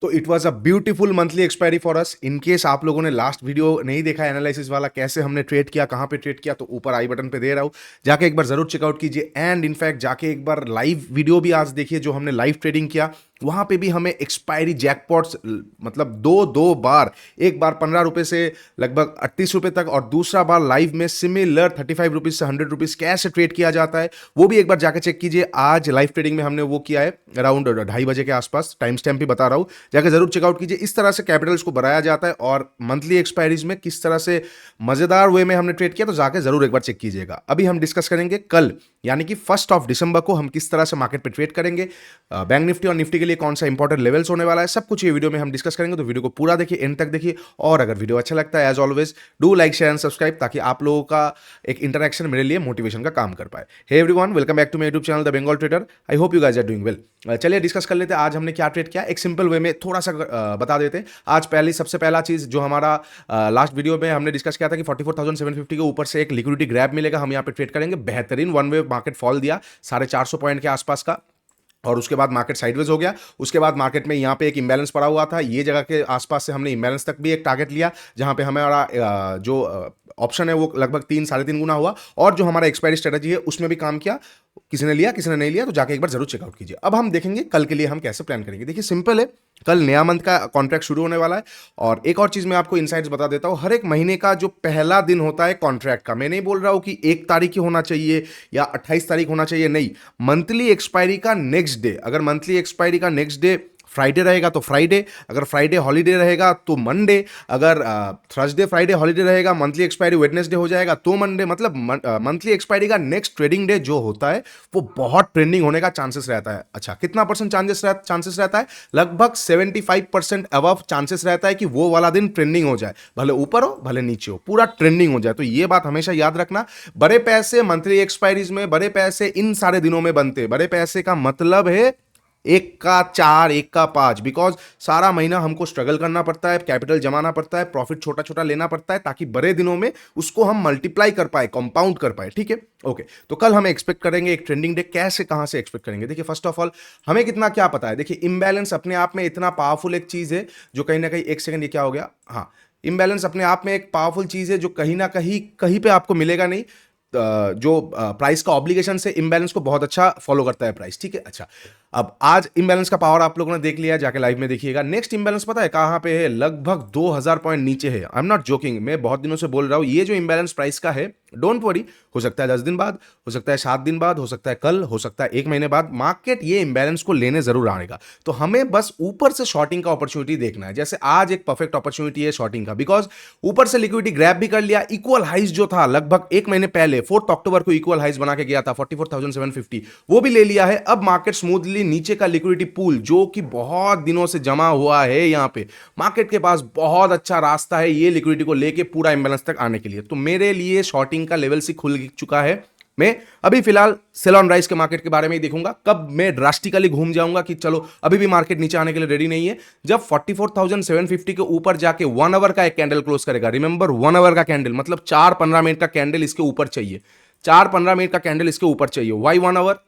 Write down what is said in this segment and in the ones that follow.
तो it was a beautiful monthly expiry for us. In case आप लोगों ने लास्ट वीडियो नहीं देखा एनालिसिस वाला, कैसे हमने ट्रेड किया, कहाँ पे ट्रेड किया, तो ऊपर आई बटन पे दे रहा हूँ, जाके एक बार जरूर चेकआउट कीजिए। एंड इनफैक्ट जाके एक बार लाइव वीडियो भी आज देखिए जो हमने लाइव ट्रेडिंग किया, वहां पे भी हमें एक्सपायरी जैकपॉट्स मतलब दो दो बार, एक बार 15 रुपए से लगभग 38 रुपए तक, और दूसरा बार लाइव में सिमिलर 35 रुपीज से 100 रुपीज कैसे ट्रेड किया जाता है वो भी एक बार जाके चेक कीजिए। आज लाइव ट्रेडिंग में हमने वो किया है अराउंड 2:30 बजे के आसपास, टाइम स्टैम्प भी बता रहा हूं, जाके जरूर चेकआउट कीजिए। इस तरह से कैपिटल्स को बढ़ाया जाता है और मंथली एक्सपायरीज में किस तरह से मजेदार वे में हमने ट्रेड किया, तो जाके जरूर एक बार चेक कीजिएगा। अभी हम डिस्कस करेंगे कल यानी कि 1 दिसंबर को हम किस तरह से मार्केट पे ट्रेड करेंगे, बैंक निफ्टी और निफ्टी के लिए कौन सा इंपॉर्टेंट लेवल्स होने वाला है, सब कुछ ये वीडियो में हम डिस्कस करेंगे। तो वीडियो को पूरा देखिए, एंड तक देखिए। और अगर वीडियो अच्छा लगता है as always do like share and subscribe, ताकि आप लोगों का एक इंटरेक्शन मेरे लिए मोटिवेशन का काम कर पाए। Hey everyone, welcome back to my YouTube channel the Bengal trader. I hope you guys are doing well. चलिए डिस्कस कर लेते हैं आज हमने क्या ट्रेड किया, एक सिंपल वे में थोड़ा सा बता देते हैं। आज सबसे पहला चीज जो हमारा लास्ट वीडियो में हमने डिस्कस किया था कि 44,750 के ऊपर से एक लिक्विडिटी ग्रैब मिलेगा, हम यहाँ पे ट्रेड करेंगे। बेहतरीन वन वे मार्केट फॉल दिया 450 पॉइंट के आसपास का, और उसके बाद मार्केट साइडवेज हो गया। उसके बाद मार्केट में यहाँ पे एक इंबैलेंस पड़ा हुआ था, ये जगह के आसपास से हमने इंबैलेंस तक भी एक टारगेट लिया, जहां पे हमारा जो ऑप्शन है वो लगभग 3-3.5 गुना हुआ, और जो हमारा एक्सपायरी स्ट्रेटजी है उसमें भी काम किया। किसी ने लिया, किसी ने नहीं लिया, तो जाके एक बार जरूर चेकआउट कीजिए। अब हम देखेंगे कल के लिए हम कैसे प्लान करेंगे। देखिए सिंपल है, कल नया मंथ का कॉन्ट्रैक्ट शुरू होने वाला है। और एक और चीज मैं आपको इनसाइट्स बता देता हूं, हर एक महीने का जो पहला दिन होता है कॉन्ट्रैक्ट का, मैं नहीं बोल रहा हूं कि 1 तारीख ही होना चाहिए या 28 तारीख होना चाहिए, नहीं, मंथली एक्सपायरी का नेक्स्ट डे, अगर मंथली एक्सपायरी का नेक्स्ट डे फ्राइडे रहेगा तो फ्राइडे, अगर फ्राइडे हॉलीडे रहेगा तो मंडे, अगर थर्सडे फ्राइडे हॉलीडे रहेगा, मंथली एक्सपायरी वेडनेसडे हो जाएगा तो मंडे, मतलब मंथली एक्सपायरी का नेक्स्ट ट्रेडिंग डे जो होता है वो बहुत ट्रेंडिंग होने का चांसेस रहता है। अच्छा, कितना परसेंट चांसेस रहता है? लगभग 75% अबव चांसेस रहता है कि वो वाला दिन ट्रेंडिंग हो जाए, भले ऊपर हो भले नीचे हो, पूरा ट्रेंडिंग हो जाए। तो ये बात हमेशा याद रखना, बड़े पैसे मंथली एक्सपायरीज में, बड़े पैसे इन सारे दिनों में बनते। बड़े पैसे का मतलब है 1 का 4, 1 का 5, बिकॉज सारा महीना हमको स्ट्रगल करना पड़ता है, कैपिटल जमाना पड़ता है, प्रॉफिट छोटा छोटा लेना पड़ता है, ताकि बड़े दिनों में उसको हम मल्टीप्लाई कर पाए, कंपाउंड कर पाए। ठीक है, ओके। तो कल हम एक्सपेक्ट करेंगे एक ट्रेंडिंग डे। कैसे, कहां से एक्सपेक्ट करेंगे? देखिए फर्स्ट ऑफ ऑल हमें कितना क्या पता है, देखिए इम्बैलेंस अपने आप में इतना पावरफुल एक चीज है जो कहीं ना कहीं, एक सेकंड, ये क्या हो गया, हाँ, इम्बैलेंस अपने आप में एक पावरफुल चीज है जो कहीं ना कहीं कहीं पे आपको मिलेगा नहीं। जो प्राइस का ऑब्लिगेशन से इम्बैलेंस को बहुत अच्छा फॉलो करता है प्राइस। ठीक है, अच्छा, अब आज इम्बैलेंस का पावर आप लोगों ने देख लिया, जाके लाइव में देखिएगा। नेक्स्ट इम्बैलेंस पता है कहां पे है? लगभग 2000 पॉइंट नीचे है। आई एम नॉट जोकिंग, मैं बहुत दिनों से बोल रहा हूं, ये जो इम्बैलेंस प्राइस का है, डोंट वरी, हो सकता है 10 दिन बाद, हो सकता है 7 दिन बाद, हो सकता है कल, हो सकता है 1 महीने बाद, मार्केट ये इम्बैलेंस को लेने जरूर आएगा। तो हमें बस ऊपर से शॉर्टिंग का अपॉर्चुनिटी देखना है। जैसे आज एक परफेक्ट अपॉर्चुनिटी है शॉर्टिंग का, बिकॉज ऊपर से लिक्विडिटी ग्रैब भी कर लिया। इक्वल हाइज जो था लगभग 1 महीने पहले 4 अक्टूबर को इक्वल हाइज बना के गया था 44,750, वो भी ले लिया है। अब मार्केट स्मूथली नीचे का लिक्विडिटी पूल जो कि बहुत दिनों से जमा हुआ है, यहां पे मार्केट के पास बहुत अच्छा रास्ता है ये लिक्विडिटी को लेके पूरा इंबैलेंस तक आने के लिए। तो मेरे लिए शॉर्टिंग का लेवल से खुल चुका है। मैं अभी फिलहाल सेल ऑन राइज के मार्केट के बारे में ही देखूंगा, कब मैं ड्रास्टिकली घूम जाऊंगा कि चलो अभी भी मार्केट नीचे आने के लिए रेडी नहीं है। जब 44,750 के ऊपर जाके 1 आवर का एक कैंडल क्लोज करेगा, रिमेंबर 1 आवर का कैंडल मतलब 4-15 मिनट का कैंडल इसके ऊपर चाहिए, 4-15 मिनट का कैंडल इसके ऊपर चाहिए। Y 1 our?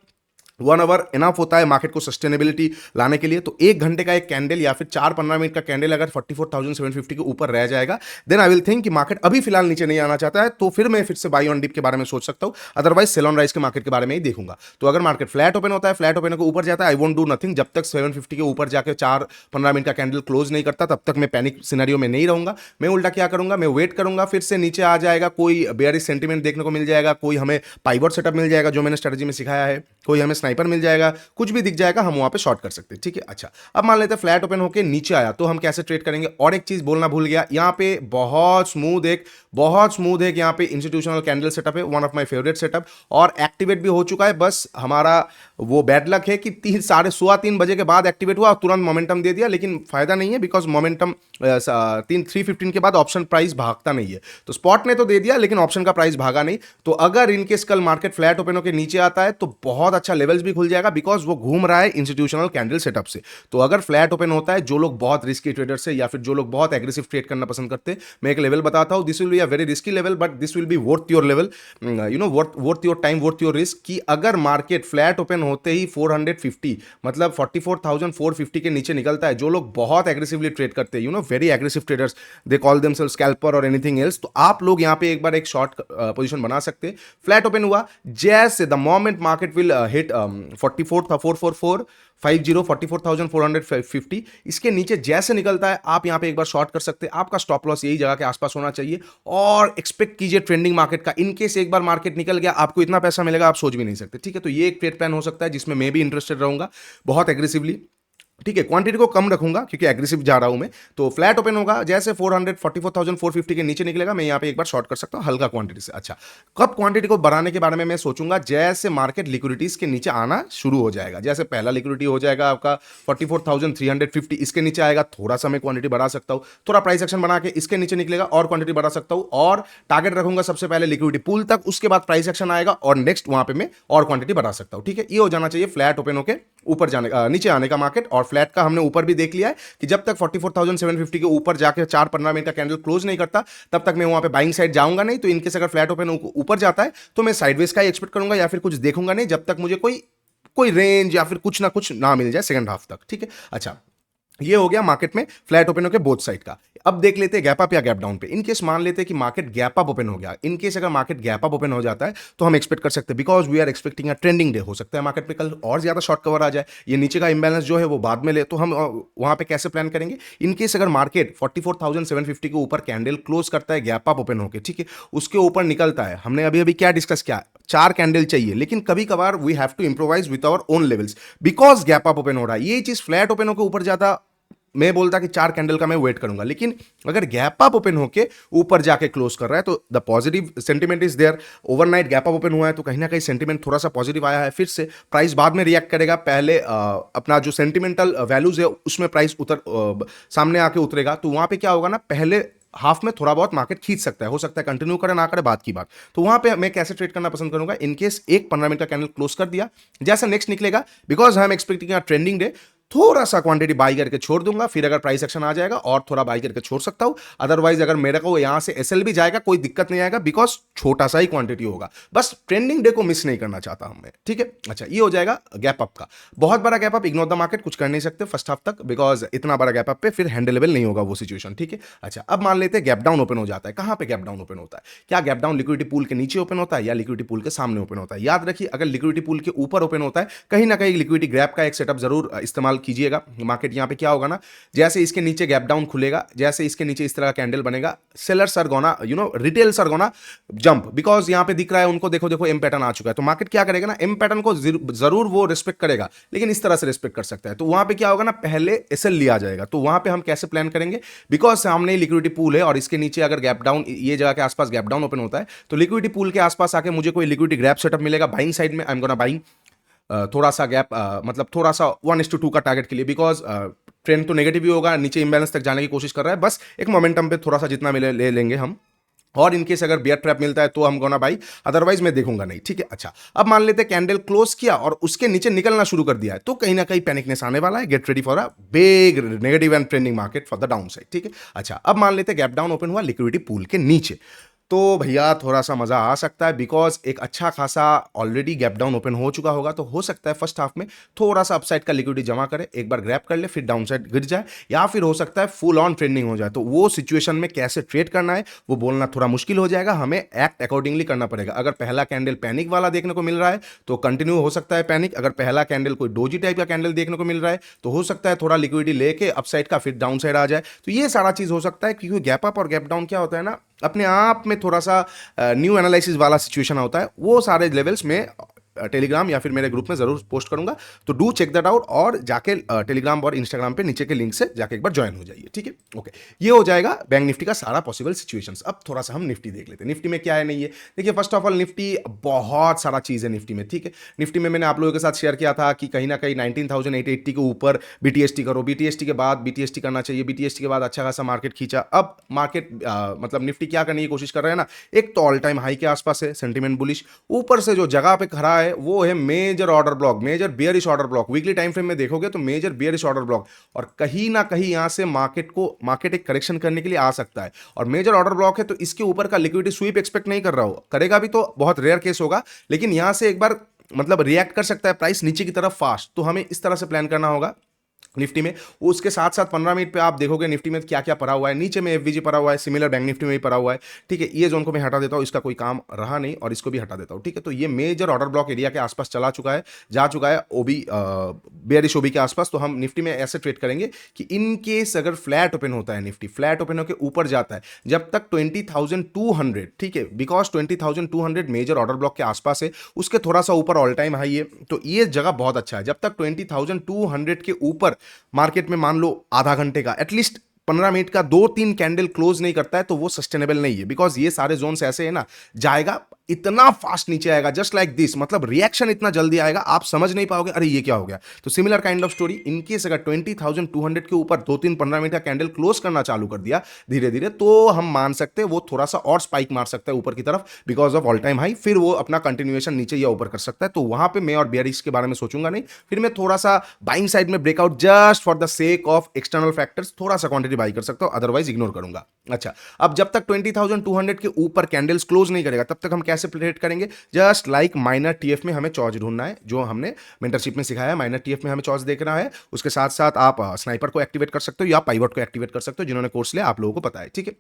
1 आवर इनफ होता है मार्केट को सस्टेनेबिलिटी लाने के लिए। तो 1 घंटे का एक कैंडल या फिर 4-15 मिनट का कैंडल अगर 44,750 के ऊपर रह जाएगा, देन आई विल थिंक कि मार्केट अभी फिलहाल नीचे नहीं आना चाहता है, तो फिर मैं फिर से बाई ऑन डिप के बारे में सोच सकता हूं। अदरवाइज सेल ऑन राइज के मार्केट के बारे में ही देखूंगा। तो अगर मार्केट फ्लैट ओपन होता है, फ्लैट ओपन को ऊपर जाता है, आई वोंट डू नथिंग जब तक 750 के ऊपर जाकर 4-15 मिनट का कैंडल क्लोज नहीं करता, तब तक मैं पैनिक सिनेरियो में नहीं रहूंगा। मैं उल्टा क्या करूंगा, मैं वेट करूंगा, फिर से नीचे आ जाएगा, कोई बेयरिश सेंटीमेंट देखने को मिल जाएगा, कोई हमें पाइवट सेटअप मिल जाएगा जो मैंने स्ट्रेटजी में सिखाया है, कोई हमें स्नाइपर मिल जाएगा, कुछ भी दिख जाएगा, हम वहां पे शॉर्ट कर सकते हैं। ठीक है, अच्छा, अब मान लेते हैं फ्लैट ओपन होके नीचे आया तो हम कैसे ट्रेड करेंगे। और एक चीज बोलना भूल गया, यहां पे बहुत स्मूथ एक यहां पे इंस्टीट्यूशनल कैंडल सेटअप है, one of my favourite setup, और एक्टिवेट भी हो चुका है। बस हमारा वो बैड लक है कि 3 बजे के बाद एक्टिवेट हुआ और तुरंत मोमेंटम दे दिया, लेकिन फायदा नहीं है बिकॉज मोमेंटम 3:15 के बाद ऑप्शन प्राइस भागता नहीं है। तो स्पॉट ने तो दे दिया लेकिन ऑप्शन का प्राइस भागा नहीं। तो अगर इनकेस कल मार्केट फ्लैट ओपन होकर नीचे आता है तो बहुत अच्छा लेवल लेवल्स भी खुल जाएगा बिकॉज वो घूम रहा है इंस्टीट्यूशनल कैंडल सेटअप से। तो अगर फ्लैट ओपन होता है, जो लोग बहुत रिस्की ट्रेडर्स है या फिर जो लोग बहुत एग्रेसिव ट्रेड करना पसंद करते हैं, मैं एक लेवल बताता हूं, this will be a very risky level but this will be worth your level, worth your time, worth your risk, कि अगर मार्केट फ्लैट ओपन होते ही 450 मतलब 44,450 के नीचे निकलता है, जो लोग बहुत एग्रेसिवली ट्रेड करते हैं, very aggressive traders, they call themselves scalper और एनीथिंग एल्स, तो आप लोग यहां पे एक बार एक शॉर्ट पोजीशन बना सकते हैं। फ्लैट ओपन हुआ, जैसे the moment market will hit 44,444 50 44,450, इसके नीचे जैसे निकलता है आप यहां पे एक बार शॉर्ट कर सकते हैं। आपका स्टॉप लॉस यही जगह के आसपास होना चाहिए और एक्सपेक्ट कीजिए ट्रेंडिंग मार्केट का। इनकेस एक बार मार्केट निकल गया, आपको इतना पैसा मिलेगा आप सोच भी नहीं सकते, ठीक है। तो ये एक ट्रेड प्लान हो सकता है जिसमें मैं भी इंटरेस्टेड रहूंगा बहुत एग्रेसिवली, ठीक है। क्वांटिटी को कम रखूंगा क्योंकि एग्रेसिव जा रहा हूं मैं। तो फ्लैट ओपन होगा, जैसे 44,450 के नीचे निकलेगा, मैं यहां पे एक बार शॉर्ट कर सकता हूं हल्का क्वांटिटी से। अच्छा, कब क्वांटिटी को बढ़ाने के बारे में मैं सोचूंगा, जैसे मार्केट लिक्विडिटीज के नीचे आना शुरू हो जाएगा। जैसे पहला लिक्विडिटी हो जाएगा आपका 44,350, इसके नीचे आएगा, थोड़ा सा मैं क्वांटिटी बढ़ा सकता हूं, थोड़ा प्राइस एक्शन बना के इसके नीचे निकलेगा और क्वांटिटी बढ़ा सकता हूं, और टारगेट रखूंगा सबसे पहले लिक्विडिटी पूल तक, उसके बाद प्राइस एक्शन आएगा और नेक्स्ट वहां पे मैं और क्वांटिटी बढ़ा सकता हूं, ठीक है। ये हो जाना चाहिए फ्लैट ओपन होकर ऊपर जाने नीचे आने का मार्केट। और फ्लैट का हमने ऊपर भी देख लिया है कि जब तक 44,750 के ऊपर जाके 4-15 मिनट का कैंडल क्लोज नहीं करता, तब तक मैं वहां पे बाइंग साइड जाऊंगा नहीं। तो इनकेस अगर फ्लैट ओपन ऊपर जाता है तो मैं साइडवेज का ही एक्सपेक्ट करूंगा या फिर कुछ देखूंगा नहीं, जब तक मुझे कोई कोई रेंज या फिर कुछ ना कुछ ना मिल जाए सेकंड हाफ तक, ठीक है। अच्छा, ये हो गया मार्केट में फ्लैट ओपन होकर बोथ साइड का। अब देख लेते हैं गैप अप या गैप डाउन पे। इनकेस मान लेते हैं कि मार्केट गैप अप ओपन हो गया, इनकेस अगर मार्केट गैप अप ओपन हो जाता है तो हम एक्सपेक्ट कर सकते हैं, because we are expecting a trending day, हो सकता है मार्केट पे कल और ज्यादा शॉर्ट कवर आ जाए, ये नीचे का इंबैलेंस जो है वो बाद में ले, तो हम वहां पे कैसे प्लान करेंगे। इनकेस अगर मार्केट 44,750 के ऊपर कैंडल क्लोज करता है गैप अप ओपन होकर, ठीक है, उसके ऊपर निकलता है, हमने अभी अभी क्या डिस्कस किया, 4 कैंडल चाहिए, लेकिन कभी कभार we have to improvise with our own levels because gap up open हो रहा है। ये चीज फ्लैट ओपन होकर ऊपर जाता, मैं बोलता कि 4 कैंडल का मैं वेट करूंगा, लेकिन अगर गैप अप ओपन होके ऊपर जाके क्लोज कर रहा है तो the positive sentiment is there. Overnight gap up open हुआ है तो कहीं ना कहीं सेंटीमेंट थोड़ा सा पॉजिटिव आया है, फिर से प्राइस बाद में रिएक्ट करेगा, पहले अपना जो सेंटिमेंटल वैल्यूज है उसमें प्राइस सामने आके उतरेगा। तो वहां पे क्या होगा ना, पहले हाफ में थोड़ा बहुत मार्केट खींच सकता है, हो सकता है कंटिन्यू करे ना करे बात की बात। तो वहां पे मैं कैसे ट्रेड करना पसंद करूंगा, इनकेस एक 15 मिनट का कैंडल क्लोज कर दिया, जैसा नेक्स्ट निकलेगा, because I am expecting trending day, थोड़ा सा क्वांटिटी बाई करके छोड़ दूंगा, फिर अगर प्राइस एक्शन आ जाएगा और थोड़ा बाई करके छोड़ सकता हूं। अदरवाइज अगर मेरे को यहां से एसएल भी जाएगा कोई दिक्कत नहीं आएगा, बिकॉज छोटा सा ही क्वांटिटी होगा, बस ट्रेंडिंग डे को मिस नहीं करना चाहता हूं मैं, ठीक है। अच्छा, ये हो जाएगा गैप अप का। बहुत बड़ा gap up, ignore the market, कुछ कर नहीं सकते फर्स्ट हाफ तक, बिकॉज इतना बड़ा गैप अप पे फिर हैंडलेबल नहीं होगा वो सिचुएशन, ठीक है। अच्छा, अब मान लेते हैं गैप डाउन ओपन हो जाता है। कहां पे गैप डाउन ओपन होता है, क्या गैप डाउन लिक्विडिटी पूल के नीचे ओपन होता है या लिक्विडिटी पूल के सामने ओपन होता है। याद रखिए, अगर लिक्विडिटी पूल के ऊपर ओपन होता है, कहीं ना कहीं लिक्विडिटी ग्रैप का एक सेटअप जरूर इस्तेमाल कीजिएगा। मार्केट यहां पे क्या होगा ना, जैसे इसके नीचे गैप डाउन खुलेगा, जैसे इसके नीचे इस तरह का कैंडल बनेगा, sellers are gonna retails are gonna jump, because यहां पे दिख रहा है उनको, देखो देखो एम पैटर्न आ चुका है। तो मार्केट क्या करेगा ना, एम पैटर्न को जरूर वो रिस्पेक्ट करेगा, लेकिन इस तरह से रिस्पेक्ट कर सकता है। तो वहां पे क्या होगा ना, पहले एसएल लिया जाएगा। तो वहां पे हम कैसे प्लान करेंगे, बिकॉज सामने लिक्विडिटी पूल है और इसके नीचे अगर गैप डाउन, ये जगह के आसपास गैप डाउन ओपन होता है, तो लिक्विडिटी पूल के आसपास आके मुझे कोई लिक्विडिटी ग्रैप सेटअप मिलेगा बाइंग साइड में, आई एम गोना बाइंग थोड़ा सा गैप, मतलब थोड़ा सा 1:2 का टारगेट के लिए, बिकॉज ट्रेंड तो नेगेटिव ही होगा, नीचे इंबैलेंस तक जाने की कोशिश कर रहा है, बस एक मोमेंटम पे थोड़ा सा जितना मिले ले लेंगे हम, और इनकेस अगर बियर ट्रैप मिलता है तो हम गोना बाई, अदरवाइज मैं देखूंगा नहीं, ठीक है। अच्छा, अब मान लेते हैं कैंडल क्लोज किया और उसके नीचे निकलना शुरू कर दिया है, तो कहीं ना कहीं पैनिकनेस आने वाला है, gate ready for a big negative and trending market for the down side, ठीक है। अच्छा, अब मान लेते हैं गैप डाउन ओपन हुआ लिक्विडिटी पूल के नीचे, तो भैया थोड़ा सा मजा आ सकता है, बिकॉज एक अच्छा खासा ऑलरेडी गैप डाउन ओपन हो चुका होगा, तो हो सकता है फर्स्ट हाफ में थोड़ा सा अपसाइड का लिक्विडिटी जमा करे, एक बार ग्रैब कर ले, फिर डाउन साइड गिर जाए, या फिर हो सकता है फुल ऑन ट्रेंडिंग हो जाए। तो वो सिचुएशन में कैसे ट्रेड करना है वो बोलना थोड़ा मुश्किल हो जाएगा, हमें एक्ट अकॉर्डिंगली करना पड़ेगा। अगर पहला कैंडल पैनिक वाला देखने को मिल रहा है तो कंटिन्यू हो सकता है पैनिक, अगर पहला कैंडल कोई डोजी टाइप का कैंडल देखने को मिल रहा है तो हो सकता है थोड़ा लिक्विडिटी लेके अपसाइड का फिर डाउन साइड आ जाए। तो ये सारा चीज हो सकता है, क्योंकि गैप अप और गैप डाउन क्या होता है ना, अपने आप में थोड़ा सा न्यू एनालिसिस वाला सिचुएशन होता है। वो सारे लेवल्स में टेलीग्राम या फिर मेरे ग्रुप में जरूर पोस्ट करूंगा, तो डू चेक दैट आउट, और जाके टेलीग्राम और इंस्टाग्राम पे नीचे के लिंक से जाके एक बार ज्वाइन हो जाइए, ठीक है। ओके, ये हो जाएगा बैंक निफ्टी का सारा पॉसिबल सिचुएशंस। अब थोड़ा सा हम निफ्टी देख लेते हैं, निफ्टी में क्या है नहीं है। देखिए, फर्स्ट ऑफ ऑल निफ्टी बहुत सारा चीज है निफ्टी में, ठीक है। निफ्टी में मैंने आप लोगों के साथ शेयर किया था कि कहीं ना कहीं 19,880 के ऊपर बीटीएसटी करो, बीटीएसटी के बाद बीटीएसटी करना चाहिए, बीटीएसटी के बाद अच्छा खासा मार्केट खींचा। अब मार्केट मतलब निफ्टी क्या करने की कोशिश कर रहे हैं ना, एक तो ऑल टाइम हाई के आसपास है, सेंटीमेंट बुलिश, ऊपर से जो जगह पे खड़ा है है वो है major order block, major bearish order block. Weekly time frame में देखोगे तो मेजर बियरिश ऑर्डर ब्लॉक, और कहीं ना कहीं यहां से मार्केट एक करेक्शन करने के लिए आ सकता है, और मेजर ऑर्डर ब्लॉक है तो इसके ऊपर का लिक्विडिटी स्वीप एक्सपेक्ट नहीं कर रहा हो, करेगा भी तो बहुत रेयर केस होगा, लेकिन यहां से एक बार मतलब रिएक्ट कर सकता है प्राइस नीचे की तरफ फास्ट। तो हमें इस तरह से प्लान करना होगा निफ्टी में। उसके साथ साथ 15 मिनट पे आप देखोगे निफ्टी में क्या क्या पड़ा हुआ है, नीचे में एफवीजी पड़ा हुआ है, सिमिलर बैंक निफ्टी में भी पड़ा हुआ है, ठीक है। ये जोन को मैं हटा देता हूं, इसका कोई काम रहा नहीं, और इसको भी हटा देता हूं, ठीक है। तो ये मेजर ऑर्डर ब्लॉक एरिया के आसपास जा चुका है ओबी, बेयरिश ओबी के आसपास। तो हम निफ्टी में ऐसे ट्रेड करेंगे कि इन केस अगर फ्लैट ओपन होता है, निफ्टी फ्लैट ओपन होकर ऊपर जाता है, जब तक 20,200, ठीक है, बिकॉज 20,200 मेजर ऑर्डर ब्लॉक के आसपास है, उसके थोड़ा सा ऊपर ऑल टाइम हाई है, तो ये जगह बहुत अच्छा है। जब तक 20,200 के ऊपर मार्केट में मान लो आधा घंटे का एटलीस्ट 15 मिनट का 2-3 कैंडल क्लोज नहीं करता है, तो वो सस्टेनेबल नहीं है, बिकॉज ये सारे जोन्स ऐसे है ना, जाएगा इतना फास्ट नीचे आएगा जस्ट लाइक दिस, मतलब रिएक्शन इतना जल्दी आएगा आप समझ नहीं पाओगे अरे ये क्या हो गया। तो similar kind of story, in case अगर 20,200 के ऊपर 2-3 15 मिनट का कैंडल क्लोज करना चालू कर दिया धीरे धीरे, तो हम मान सकते हैं वो थोड़ा सा और स्पाइक मार सकता है ऊपर की तरफ because of all time high, फिर वो अपना कंटिन्यूएशन नीचे या ऊपर कर सकता है। तो वहां पे मैं और बेयरिश के बारे में सोचूंगा नहीं, फिर मैं थोड़ा सा बाइंग साइड में breakout just for the sake of external factors थोड़ा सा क्वांटिटी बाई कर सकता हूं, अदरवाइज इग्नोर करूंगा। अच्छा, अब जब तक 20,200 के ऊपर कैंडल्स क्लोज नहीं करेगा तब तक हम कैसे ट्रेड करेंगे, जस्ट लाइक माइनर टीएफ में हमें चॉइस ढूंढना है, जो हमने मेंटरशिप में सिखाया है। माइनर टीएफ में हमें चॉइस देखना है, उसके साथ साथ आप स्नाइपर को एक्टिवेट कर सकते हो या पाइवट को एक्टिवेट कर सकते हो, जिन्होंने कोर्स लिया आप लोगों को पता है, ठीक है।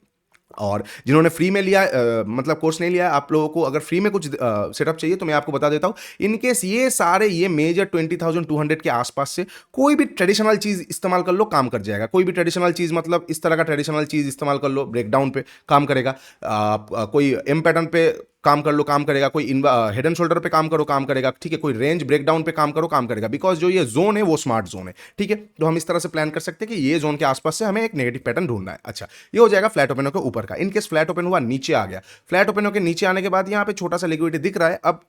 और जिन्होंने फ्री में लिया मतलब कोर्स नहीं लिया, आप लोगों को अगर फ्री में कुछ सेटअप चाहिए तो मैं आपको बता देता हूं। इनकेस ये मेजर 20,200 के आसपास से कोई भी ट्रेडिशनल चीज इस्तेमाल कर लो, काम कर जाएगा। कोई भी ट्रेडिशनल चीज मतलब इस तरह का ट्रेडिशनल चीज इस्तेमाल कर लो, ब्रेकडाउन पे काम करेगा, कोई एम पैटर्न पे काम कर लो, काम करेगा, कोई हेड एंड शोल्डर पे काम करो, काम करेगा, ठीक है, कोई रेंज ब्रेकडाउन पे काम करो, काम करेगा, बिकॉज जो ये जोन है वो स्मार्ट जोन है, ठीक है। तो हम इस तरह से प्लान कर सकते हैं कि ये जोन के आसपास से हमें एक नेगेटिव पैटर्न ढूंढना है। अच्छा, ये हो जाएगा फ्लैट ओपन होकर ऊपर का। इनकेस फ्लैट ओपन हुआ नीचे आ गया, फ्लैट ओपन होकर नीचे आने के बाद यहाँ पे छोटा सा लिक्विडिटी दिख रहा है, अब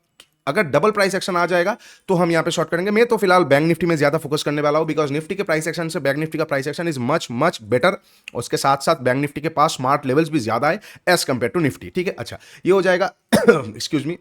अगर डबल प्राइस एक्शन आ जाएगा तो हम यहां पे शॉर्ट करेंगे। मैं तो फिलहाल बैंक निफ्टी में ज्यादा फोकस करने वाला हूं, बिकॉज निफ्टी के प्राइस एक्शन से बैंक निफ्टी का price action is much much better. उसके साथ साथ बैंक निफ्टी के पास स्मार्ट लेवल्स भी ज्यादा है एज कंपेयर टू निफ्टी, ठीक है। अच्छा, ये हो जाएगा एक्सक्यूज मी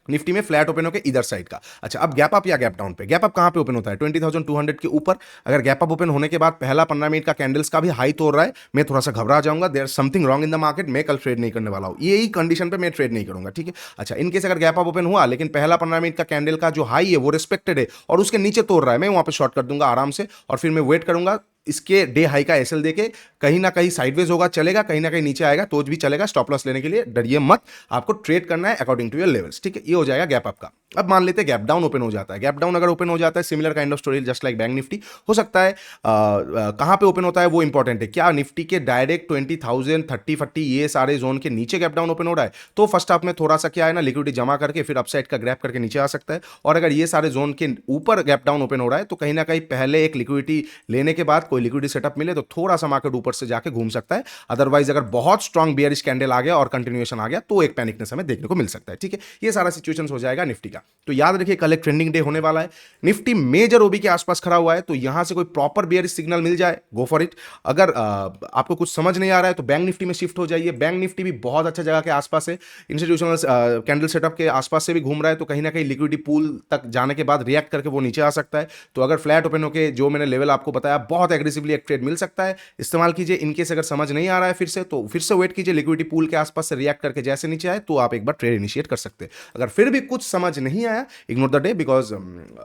निफ्टी में फ्लैट ओपन होकर इधर साइड का। अच्छा, अब गैप अप या गैप डाउन पे, गैप अप कहां पे ओपन होता है 20,200 के ऊपर। अगर गैप अप ओपन होने के बाद पहला 15 मिनट का कैंडल्स का भी हाई तोड़ रहा है, मैं थोड़ा सा घबरा जाऊंगा, there something wrong in the market, मैं कल ट्रेड नहीं करने वाला हूं, यही कंडीशन पे मैं ट्रेड नहीं करूंगा, ठीक है। अच्छा, इनकेस अगर गैप अप ओपन हुआ लेकिन पहला 15 मिनट का कैंडल का जो हाई है वो रिस्पेक्टेड है और उसके नीचे तोड़ रहा है, मैं वहां पे शॉर्ट कर दूंगा आराम से, और फिर मैं वेट करूंगा इसके डे हाई का एसएल देके, कहीं ना कहीं साइडवेज होगा चलेगा, कहीं ना कहीं नीचे आएगा तो भी चलेगा, स्टॉप लॉस लेने के लिए डरिए मत, आपको ट्रेड करना है अकॉर्डिंग टू योर लेवल्स, ठीक है। ये हो जाएगा गैप अप का। अब मान लेते हैं गैप डाउन ओपन हो जाता है। गैप डाउन अगर ओपन हो जाता है, similar kind of story just like bank Nifty हो सकता है। कहां पे ओपन होता है वो इंपॉर्टेंट है, क्या निफ्टी के डायरेक्ट 20,000 30-40 ये सारे जोन के नीचे गैप डाउन ओपन हो रहा है, तो फर्स्ट हाफ में थोड़ा सा क्या है ना, लिक्विडिटी जमा करके फिर अपसाइड का ग्रैप करके नीचे आ सकता है। और अगर ये सारे जोन के ऊपर गैप डाउन ओपन हो रहा है तो कहीं ना कहीं पहले एक लिक्विडिटी लेने के बाद कोई लिक्विडिटी सेटअप मिले तो थोड़ा सा मार्केट ऊपर से जाके घूम सकता है। अदरवाइज अगर बहुत स्ट्रांग बियरिश कैंडल आ गया और कंटिन्यूएशन आ गया तो एक पैनिकनेस हमें देखने को मिल सकता है, ठीक है। ये सारा सिचुएशन हो जाएगा निफ्टी का। तो याद रखिए कल एक ट्रेंडिंग डे होने वाला है, निफ्टी मेजर ओबी के आसपास खड़ा हुआ है, तो यहां से कोई प्रॉपर बियरिश सिग्नल मिल जाए गो फॉर इट। अगर आपको कुछ समझ नहीं आ रहा है तो बैंक निफ्टी में शिफ्ट हो जाइए, बैंक निफ्टी भी बहुत अच्छा जगह के आसपास है, इंस्टीट्यूशनल कैंडल सेटअप के आसपास से भी घूम रहा है, तो कहीं ना कहीं लिक्विडिटी पूल तक जाने के बाद रिएक्ट करके वो नीचे आ सकता है। तो अगर फ्लैट ओपन होकर जो मैंने लेवल आपको बताया बहुत एग्रेसिवली एक ट्रेड मिल सकता है, इस्तेमाल कीजिए। इनकेस अगर समझ नहीं आ रहा है फिर से, तो फिर से वेट कीजिए, लिक्विडिटी पूल के आसपास से रिएक्ट करके जैसे नीचे आए तो आप एक बार ट्रेड इनिशिएट कर सकते हैं। अगर फिर भी कुछ समझ नहीं आया, ignore the day, because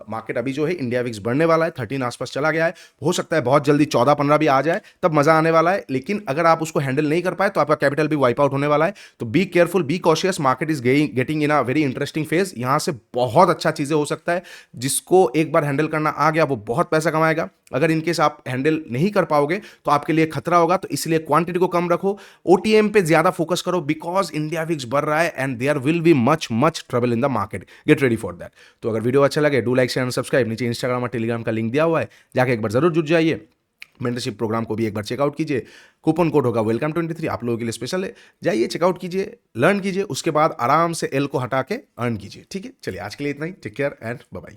market अभी जो है इंडिया विक्स बढ़ने वाला है, 13 आसपास चला गया है, हो सकता है बहुत जल्दी 14-15 भी आ जाए, तब मजा आने वाला है। लेकिन अगर आप उसको हैंडल नहीं कर पाए तो आपका कैपिटल भी वाइप आउट होने वाला है। तो be careful, be cautious, market is getting in a very interesting phase. यहां से बहुत अच्छा चीजें हो सकता है, जिसको एक बार हैंडल करना आ गया वो बहुत पैसा कमाएगा। अगर इनकेस आप हैंडल नहीं कर पाओगे तो आपके लिए खतरा होगा, तो इसलिए क्वांटिटी को कम रखो, ओटीएम पे ज्यादा फोकस करो, बिकॉज इंडिया विक्स बढ़ रहा है and there will be much much trouble in the market, get ready for that. तो अगर वीडियो अच्छा लगे do like share and subscribe, नीचे इंस्टाग्राम और टेलीग्राम का लिंक दिया हुआ है, जाके एक बार जरूर जुड़ जाइए। मेंटरशिप प्रोग्राम को भी एक बार चेकआउट कीजिए, कूपन कोड होगा वेलकम 23, आप लोगों के लिए स्पेशल है, जाइए चेकआउट कीजिए, लर्न कीजिए, उसके बाद आराम से एल को हटा के अर्न कीजिए, ठीक है। चलिए आज के लिए इतना ही, take care and bye bye.